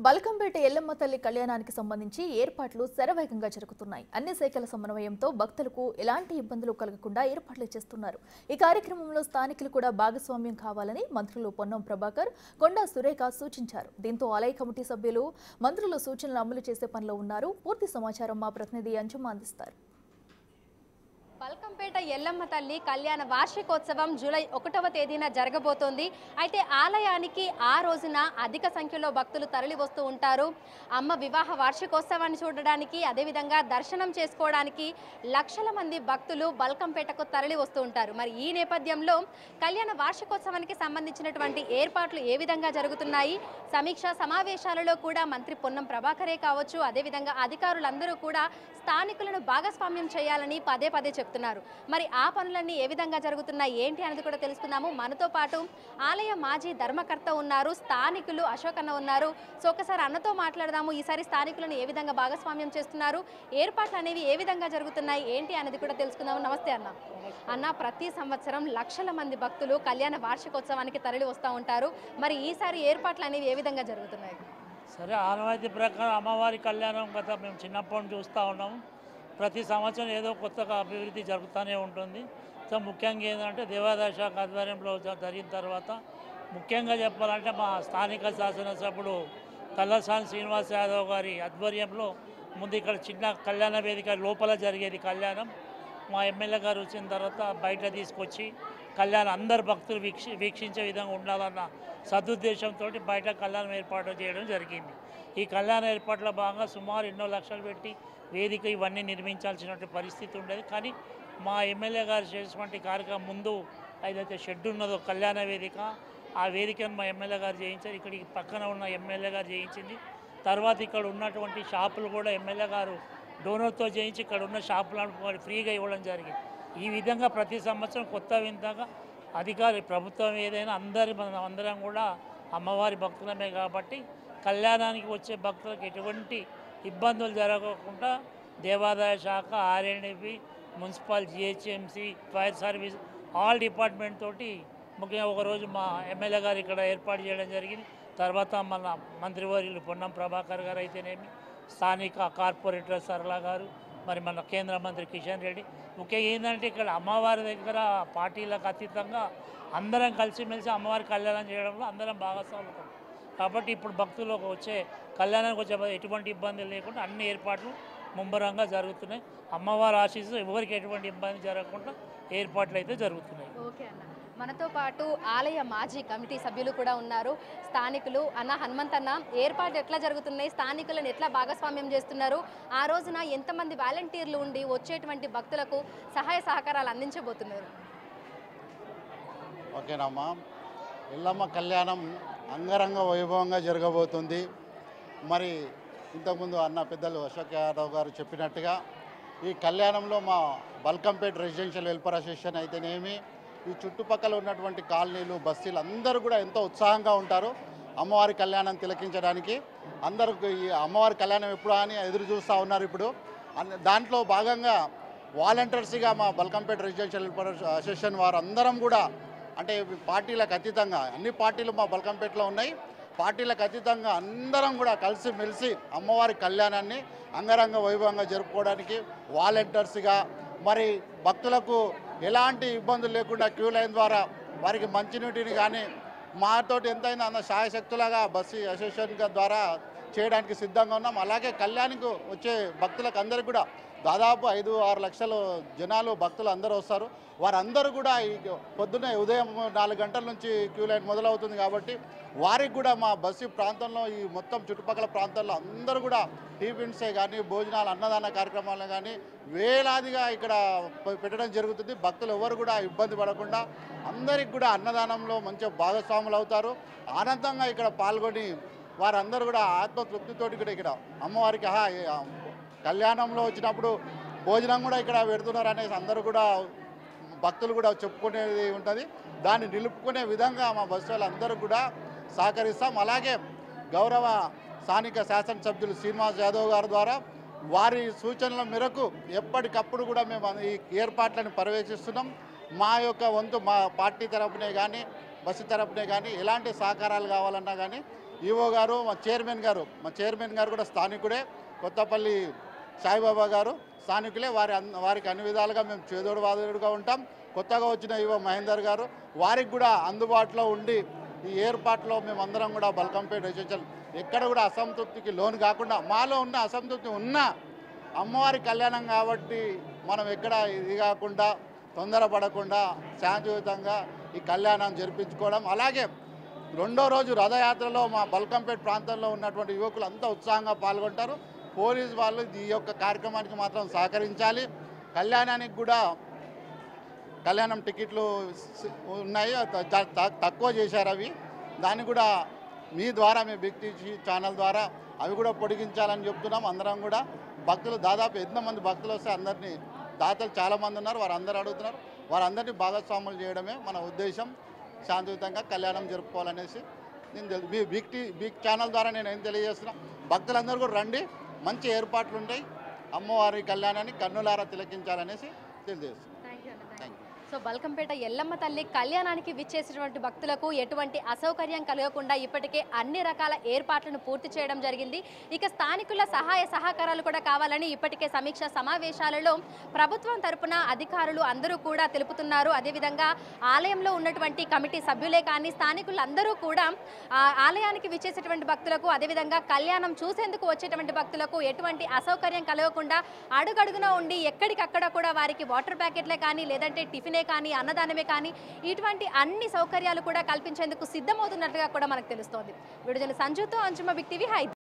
బల్కంపేట ఎల్లమ్మ తల్లి కళ్యాణానికి సంబంధించి ఏర్పాట్లు శరవేగంగా జరుగుతున్నాయి. అన్ని శాఖల సమన్వయంతో భక్తులకు ఎలాంటి ఇబ్బందులు కలగకుండా ఏర్పాట్లు చేస్తున్నారు. ఈ కార్యక్రమంలో స్థానికులు కూడా భాగస్వామ్యం కావాలని మంత్రులు పొన్నం ప్రభాకర్, కొండా సురేఖ సూచించారు. దీంతో ఆలయ కమిటీ సభ్యులు మంత్రుల సూచనలు అమలు చేసే పనిలో ఉన్నారు. పూర్తి సమాచారం మా ప్రతినిధి అంజుమ అందిస్తారు. బల్కంపేట ఎల్లమ్మ తల్లి కళ్యాణ వార్షికోత్సవం జూలై 1వ తేదీన జరగబోతోంది. అయితే ఆలయానికి ఆ రోజున అధిక సంఖ్యలో భక్తులు తరలి వస్తూ ఉంటారు. అమ్మ వివాహ వార్షికోత్సవాన్ని చూడడానికి, అదేవిధంగా దర్శనం చేసుకోవడానికి లక్షల మంది భక్తులు బల్కంపేటకు తరలి వస్తూ ఉంటారు. మరి ఈ నేపథ్యంలో కళ్యాణ వార్షికోత్సవానికి సంబంధించినటువంటి ఏర్పాట్లు ఏ విధంగా జరుగుతున్నాయి, సమీక్షా సమావేశాలలో కూడా మంత్రి పొన్నం ప్రభాకరే కావచ్చు, అదేవిధంగా అధికారులందరూ కూడా స్థానికులను భాగస్వామ్యం చేయాలని పదే పదే చెప్తున్నారు. మరి ఆ పనులన్నీ ఏ విధంగా జరుగుతున్నాయి ఏంటి అనేది కూడా తెలుసుకుందాము. మనతో పాటు ఆలయ మాజీ ధర్మకర్త ఉన్నారు, స్థానికులు అశోక్ అన్న ఉన్నారు. సో ఒకసారి అన్నతో మాట్లాడదాము. ఈసారి స్థానికులను ఏ విధంగా భాగస్వామ్యం చేస్తున్నారు, ఏర్పాట్లు అనేవి ఏ విధంగా జరుగుతున్నాయి ఏంటి అనేది కూడా తెలుసుకుందాము. నమస్తే అన్న. అన్న, ప్రతి సంవత్సరం లక్షల మంది భక్తులు కళ్యాణ వార్షికోత్సవానికి తరలి వస్తూ ఉంటారు. మరి ఈసారి ఏర్పాట్లు అనేవి ఏ విధంగా జరుగుతున్నాయి? సరే, ఆనవాయితీ ప్రకారం అమ్మవారి కళ్యాణం గత మేము చిన్నప్పటి నుంచి చూస్తూ ఉన్నాము. ప్రతి సంవత్సరం ఏదో కొత్తగా అభివృద్ధి జరుగుతూనే ఉంటుంది. సో ముఖ్యంగా ఏంటంటే దేవాదాయ శాఖ ఆధ్వర్యంలో జరిగిన తర్వాత ముఖ్యంగా చెప్పాలంటే మా స్థానిక శాసనసభ్యుడు తలసాని శ్రీనివాస్ యాదవ్ గారి ఆధ్వర్యంలో ముందు ఇక్కడ చిన్న కళ్యాణ వేదిక లోపల జరిగేది కళ్యాణం. మా ఎమ్మెల్యే గారు వచ్చిన తర్వాత బయట తీసుకొచ్చి కళ్యాణం అందరు భక్తులు వీక్షించే విధంగా ఉండాలన్న సదుద్దేశంతో బయట కళ్యాణం ఏర్పాటు చేయడం జరిగింది. ఈ కళ్యాణ ఏర్పాట్ల భాగంగా సుమారు ఎన్నో లక్షలు పెట్టి వేదిక ఇవన్నీ నిర్మించాల్సినటువంటి పరిస్థితి ఉండేది. కానీ మా ఎమ్మెల్యే గారు చేసినటువంటి కార్యక్రమం ముందు ఏదైతే షెడ్ ఉన్నదో కళ్యాణ వేదిక, ఆ వేదికను మా ఎమ్మెల్యే గారు చేయించారు. ఇక్కడికి పక్కన ఉన్న ఎమ్మెల్యే గారు చేయించింది. తర్వాత ఇక్కడ ఉన్నటువంటి షాపులు కూడా ఎమ్మెల్యే గారు డోనర్తో చేయించి ఇక్కడ ఉన్న షాపులను ఫ్రీగా ఇవ్వడం జరిగింది. ఈ విధంగా ప్రతి సంవత్సరం కొత్త విధంగా అధికారి ప్రభుత్వం ఏదైనా అందరం కూడా అమ్మవారి భక్తులమే కాబట్టి కళ్యాణానికి వచ్చే భక్తులకు ఎటువంటి ఇబ్బందులు జరగకుండా దేవాదాయ శాఖ, ఆర్ఎండ్బి, municipal, GHMC, fire service all department తోటి ముఖ్యంగా ఒకరోజు మా ఎమ్మెల్యే గారు ఇక్కడ ఏర్పాటు చేయడం జరిగింది. తర్వాత మన మంత్రివర్యులు పొన్నం ప్రభాకర్ గారు అయితేనేమి, స్థానిక కార్పొరేటర్ సరళ గారు, మరి మన కేంద్ర మంత్రి కిషన్ రెడ్డి. ముఖ్యంగా ఏంటంటే ఇక్కడ అమ్మవారి దగ్గర పార్టీలకు అతీతంగా అందరం కలిసిమెలిసి అమ్మవారి కళ్యాణం చేయడంలో అందరం భాగస్వాములు. కాబట్టి ఇప్పుడు భక్తులు వచ్చే కళ్యాణానికి వచ్చే ఎటువంటి ఇబ్బంది లేకుండా అన్ని ఏర్పాట్లు ముమ్మరంగా జరుగుతున్నాయి. అమ్మవారి ఆశీస్సు ఎవరికి ఎటువంటి ఇబ్బంది జరగకుండా ఏర్పాట్లు అయితే జరుగుతున్నాయి. ఓకే అన్న, మనతో పాటు ఆలయ మాజీ కమిటీ సభ్యులు కూడా ఉన్నారు, స్థానికులు. అన్న హనుమంతన్న, ఏర్పాట్లు ఎట్లా జరుగుతున్నాయి, స్థానికులను ఎట్లా భాగస్వామ్యం చేస్తున్నారు, ఆ రోజున ఎంతమంది వాలంటీర్లు ఉండి వచ్చేటువంటి భక్తులకు సహాయ సహకారాలు అందించబోతున్నారు? ఓకేనమ్మా, ఎల్లమ్మ కళ్యాణం అంగరంగ వైభవంగా జరగబోతుంది. మరి ఇంతకుముందు అన్న పెద్దలు అశోక్ యాదవ్ గారు చెప్పినట్టుగా ఈ కళ్యాణంలో మా బల్కంపేట రెసిడెన్షియల్ వెల్ఫేర్ అసోసియేషన్ అయితేనేమి, ఈ చుట్టుపక్కల ఉన్నటువంటి కాలనీలు, బస్తీలు అందరూ కూడా ఎంతో ఉత్సాహంగా ఉంటారు అమ్మవారి కళ్యాణం తిలకించడానికి. అందరూ ఈ అమ్మవారి కళ్యాణం ఎప్పుడు అని ఎదురు చూస్తూ ఉన్నారు. ఇప్పుడు దాంట్లో భాగంగా వాలంటీర్స్గా మా బల్కంపేట రెసిడెన్షియల్ వెల్ఫేర్ అసోసియేషన్ వారు అందరం కూడా, అంటే పార్టీలకు అతీతంగా అన్ని పార్టీలు మా బల్కంపేటలో ఉన్నాయి, పార్టీలకు అతీతంగా అందరం కూడా కలిసిమెలిసి అమ్మవారి కళ్యాణాన్ని అంగరంగ వైభవంగా జరుపుకోవడానికి వాలంటీర్స్గా, మరి భక్తులకు ఎలాంటి ఇబ్బందులు లేకుండా క్యూ లైన్ ద్వారా వారికి మంచినీటిని కానీ మాతోటి ఎంతైనా అన్న శాయశక్తులుగా బస్సు అసోసియేషన్ ద్వారా చేయడానికి సిద్ధంగా ఉన్నాం. అలాగే కళ్యాణికి వచ్చే భక్తులకు అందరికీ కూడా దాదాపు 5-6 లక్షల జనాలు భక్తులు అందరూ వస్తారు. వారందరూ కూడా ఈ పొద్దున్నే ఉదయం 4 గంటల నుంచి క్యూ లైన్ మొదలవుతుంది కాబట్టి వారికి కూడా మా బస్సు ప్రాంతంలో ఈ మొత్తం చుట్టుపక్కల ప్రాంతాల్లో అందరూ కూడా టిఫిన్సే కానీ, భోజనాలు, అన్నదాన కార్యక్రమాలు కానీ వేలాదిగా ఇక్కడ పెట్టడం జరుగుతుంది. భక్తులు ఎవరు కూడా ఇబ్బంది పడకుండా అందరికి కూడా అన్నదానంలో మంచిగా భాగస్వాములు అవుతారు. ఆనందంగా ఇక్కడ పాల్గొని వారందరూ కూడా ఆత్మతృప్తితోటి కూడా ఇక్కడ అమ్మవారికి కళ్యాణంలో వచ్చినప్పుడు భోజనం కూడా ఇక్కడ పెడుతున్నారు అనేసి అందరూ కూడా భక్తులు కూడా చెప్పుకునేది ఉంటుంది. దాన్ని నిలుపుకునే విధంగా మా బస్సు వాళ్ళందరూ కూడా సహకరిస్తాం. అలాగే గౌరవ స్థానిక శాసనసభ్యులు శ్రీనివాస్ యాదవ్ గారి ద్వారా వారి సూచనల మేరకు ఎప్పటికప్పుడు కూడా మేము ఈ ఏర్పాట్లను పర్యవేక్షిస్తున్నాం. మా యొక్క వంతు మా పార్టీ తరపునే కానీ, బస్సు తరపునే కానీ ఎలాంటి సహకారాలు కావాలన్నా కానీ ఈవో గారు మా చైర్మన్ గారు కూడా స్థానికుడే, కొత్తపల్లి సాయిబాబా గారు స్థానికులే. వారికి అన్ని విధాలుగా మేము చేదోడు వాదోడుగా ఉంటాం. కొత్తగా వచ్చిన ఈవో మహేందర్ గారు వారికి కూడా అందుబాటులో ఉండి ఈ ఏర్పాట్లో మేమందరం కూడా బల్కంపేట రెసిడెన్షియల్ ఎక్కడ కూడా అసంతృప్తికి లోను కాకుండా, మాలో ఉన్న అసంతృప్తి ఉన్న అమ్మవారి కళ్యాణం కాబట్టి మనం ఎక్కడ ఇది కాకుండా తొందరపడకుండా శాంతియుతంగా ఈ కళ్యాణం జరిపించుకోవడం. అలాగే రెండో రోజు రథయాత్రలో మా బల్కంపేట ప్రాంతంలో ఉన్నటువంటి యువకులు అంతా ఉత్సాహంగా పాల్గొంటారు. పోలీసు వాళ్ళు ఈ యొక్క కార్యక్రమానికి మాత్రం సహకరించాలి. కళ్యాణానికి కూడా కళ్యాణం టికెట్లు ఉన్నాయి, తక్కువ చేశారు అవి. దాన్ని కూడా మీ ద్వారా, మీ బిగ్ టీవీ ఛానల్ ద్వారా అవి కూడా పొడిగించాలని చెప్తున్నాం. అందరం కూడా భక్తులు దాదాపు ఎంతమంది భక్తులు వస్తే అందరినీ, దాతలు చాలామంది ఉన్నారు, వారందరూ అడుగుతున్నారు, వారందరినీ భాగస్వాములు చేయడమే మన ఉద్దేశం. శాంతియుతంగా కళ్యాణం జరుపుకోవాలనేసి నేను మీ బిగ్ ఛానల్ ద్వారా నేను ఏం తెలియజేస్తున్నా, భక్తులందరూ కూడా రండి, మంచి ఏర్పాట్లు ఉంటాయి, అమ్మవారి కళ్యాణాన్ని కన్నులారా తిలకించాలనేసి తెలియజేస్తున్నాను. Thank you. So Balkampet Yellamma తల్లి కళ్యాణానికి విచ్చేసినటువంటి భక్తులకు ఎటువంటి అసౌకర్యం కలగకుండా ఇప్పటికే అన్ని రకాల ఏర్పాట్లను పూర్తి చేయడం జరిగింది. ఇక స్థానికుల సహాయ సహకారాలు కూడా కావాలని ఇప్పటికే సమీక్ష సమావేశాలలో ప్రభుత్వం తరపున అధికారులు అందరూ కూడా తెలుపుతున్నారు. అదేవిధంగా ఆలయంలో ఉన్నటువంటి కమిటీ సభ్యులే కానీ స్థానికులందరూ కూడా ఆలయానికి విచ్చేసేటువంటి భక్తులకు, అదేవిధంగా కళ్యాణం చూసేందుకు వచ్చేటువంటి భక్తులకు ఎటువంటి అసౌకర్యం కలగకుండా అడుగడుగున ఉండి ఎక్కడికక్కడ కూడా వారికి వాటర్ ప్యాకెట్లే కానీ, లేదంటే టిఫిన్ కానీ, అన్నదానమే కానీ, ఇటువంటి అన్ని సౌకర్యాలు కూడా కల్పించేందుకు సిద్ధమవుతున్నట్లుగా కూడా మనకు తెలుస్తోంది. వీడియో జర్నలిస్ట్ సంజుతో అంజుమ, బిగ్ టీవీ, హైదరాబాద్.